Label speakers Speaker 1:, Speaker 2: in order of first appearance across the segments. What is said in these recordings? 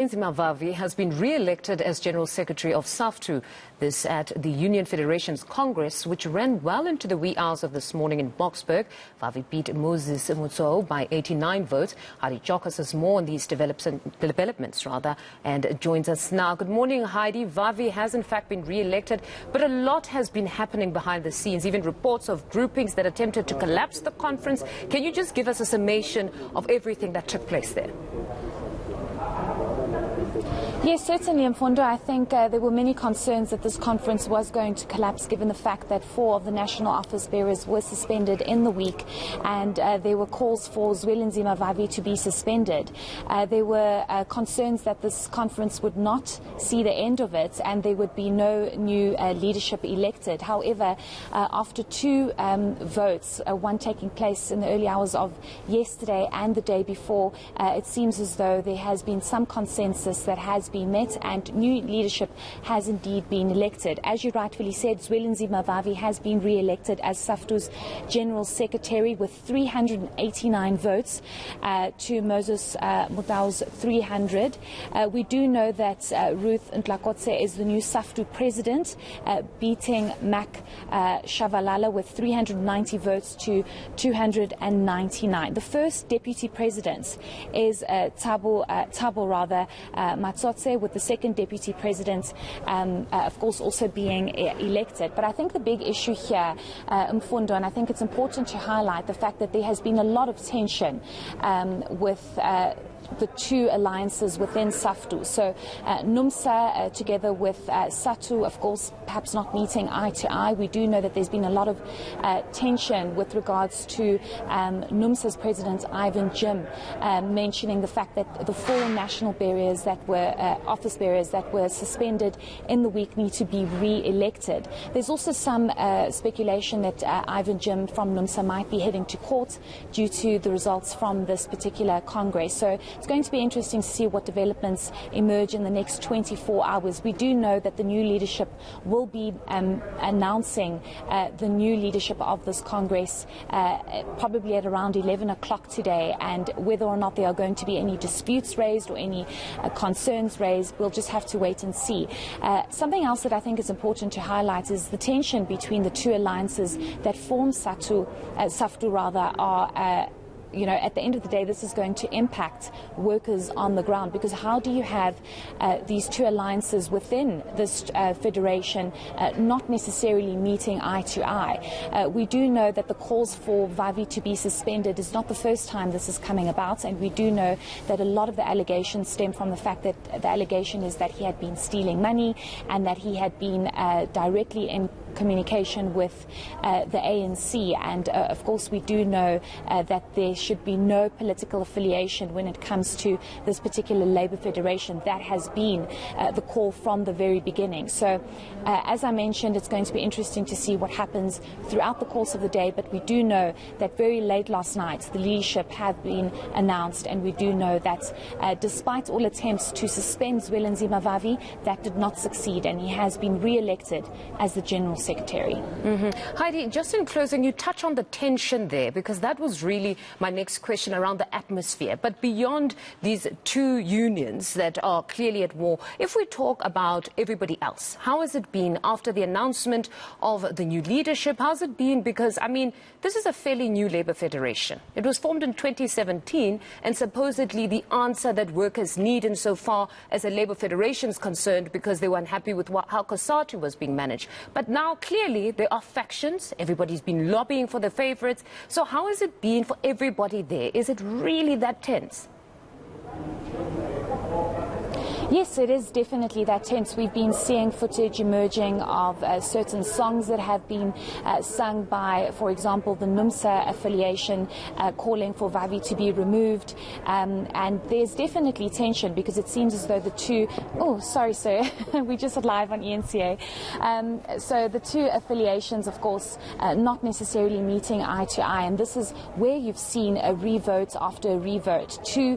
Speaker 1: Zwelinzima Vavi has been re-elected as General Secretary of SAFTU. This at the Union Federation's Congress, which ran well into the wee hours of this morning in Boksburg. Vavi beat Moses Mutso by 89 votes. Heidi Giokos has more on these developments and joins us now. Good morning, Heidi. Vavi has in fact been re-elected, but a lot has been happening behind the scenes, even reports of groupings that attempted to collapse the conference. Can you just give us a summation of everything that took place there?
Speaker 2: Yes, certainly, Mfundo. I think there were many concerns that this conference was going to collapse, given the fact that 4 of the national office bearers were suspended in the week, and there were calls for Zwelinzima Vavi to be suspended. There were concerns that this conference would not see the end of it, and there would be no new leadership elected. However, after 2 votes, one taking place in the early hours of yesterday and the day before, it seems as though there has been some consensus that has been met and new leadership has indeed been elected. As you rightfully said, Zwelinzima Vavi has been re-elected as SAFTU's General Secretary with 389 votes to Moses Mutau's 300. We do know that Ruth Ntlakotse is the new SAFTU President, beating Mac Shavalala with 390 votes to 299. The first Deputy President is Thabo Matsotse, with the second Deputy President, of course, also being elected. But I think the big issue here, Mfundo, and I think it's important to highlight the fact that there has been a lot of tension with the 2 alliances within SAFTU. So NUMSA together with SATU, of course, perhaps not meeting eye to eye. We do know that there's been a lot of tension with regards to NUMSA's President Ivan Jim mentioning the fact that the 4 national bearers that were office bearers that were suspended in the week need to be re-elected. There's also some speculation that Ivan Jim from NUMSA might be heading to court due to the results from this particular Congress. So it's going to be interesting to see what developments emerge in the next 24 hours. We do know that the new leadership will be announcing the new leadership of this Congress probably at around 11 o'clock today, and whether or not there are going to be any disputes raised or any concerns raised, we'll just have to wait and see. Something else that I think is important to highlight is the tension between the 2 alliances that form SAFTU are at the end of the day, this is going to impact workers on the ground, because how do you have these 2 alliances within this federation not necessarily meeting eye to eye? We do know that the calls for Vavi to be suspended is not the first time this is coming about, and we do know that a lot of the allegations stem from the fact that the allegation is that he had been stealing money and that he had been directly in communication with the ANC, and of course we do know that there should be no political affiliation when it comes to this particular Labour Federation. That has been the call from the very beginning. So as I mentioned, it's going to be interesting to see what happens throughout the course of the day, but we do know that very late last night the leadership have been announced, and we do know that despite all attempts to suspend Zwelinzima Vavi, that did not succeed, and he has been re-elected as the General Secretary.
Speaker 1: Heidi, just in closing, you touch on the tension there, because that was really my next question around the atmosphere. But beyond these 2 unions that are clearly at war, if we talk about everybody else, how has it been after the announcement of the new leadership? How's it been? Because, I mean, this is a fairly new Labour Federation. It was formed in 2017, and supposedly the answer that workers need insofar as a Labour Federation is concerned, because they were unhappy with how COSATU was being managed. But now, clearly, there are factions. Everybody's been lobbying for the favourites. So how has it been for everybody there? Is it really that tense?
Speaker 2: Yes, it is definitely that tense. We've been seeing footage emerging of certain songs that have been sung by, for example, the NUMSA affiliation calling for Vavi to be removed. And there's definitely tension, because it seems as though the 2... Oh, sorry, sir. We just live on eNCA. So the 2 affiliations, of course, not necessarily meeting eye to eye. And this is where you've seen a revote after a revote. 2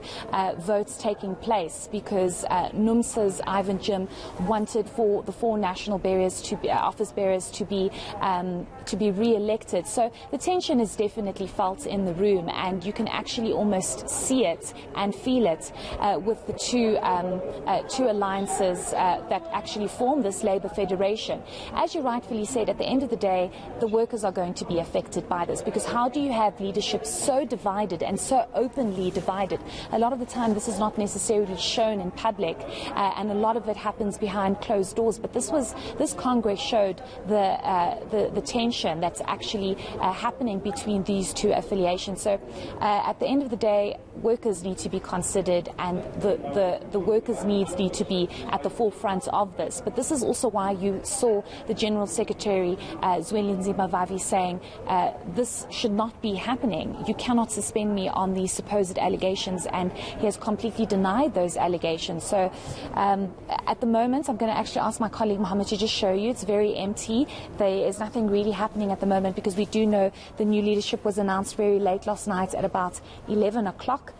Speaker 2: votes taking place, because NUMSA's Ivan Jim wanted for the 4 national office bearers to be re-elected. So the tension is definitely felt in the room, and you can actually almost see it and feel it with the two alliances that actually form this Labour Federation. As you rightfully said, at the end of the day, the workers are going to be affected by this, because how do you have leadership so divided and so openly divided? A lot of the time this is not necessarily shown in public, and a lot of it happens behind closed doors, but this Congress showed the tension that's actually happening between these two affiliations. So at the end of the day, workers need to be considered, and the workers' needs need to be at the forefront of this. But this is also why you saw the General Secretary, Zwelinzima Vavi, saying this should not be happening. You cannot suspend me on these supposed allegations, and he has completely denied those allegations. So at the moment, I'm going to actually ask my colleague Mohammed to just show you. It's very empty. There is nothing really happening at the moment, because we do know the new leadership was announced very late last night at about 11 o'clock.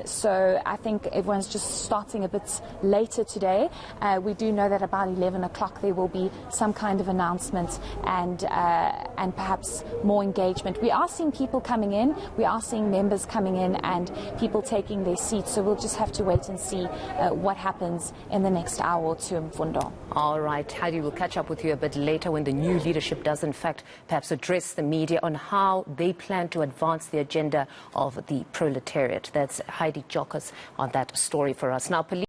Speaker 2: So I think everyone's just starting a bit later today. We do know that about 11 o'clock there will be some kind of announcement and perhaps more engagement. We are seeing people coming in. We are seeing members coming in and people taking their seats. So we'll just have to wait and see what happens in the next hour or two, Mfundo.
Speaker 1: All right, Heidi, we'll catch up with you a bit later when the new leadership does, in fact, perhaps address the media on how they plan to advance the agenda of the proletariat. That's Heidi Giokos on that story for us. Now, police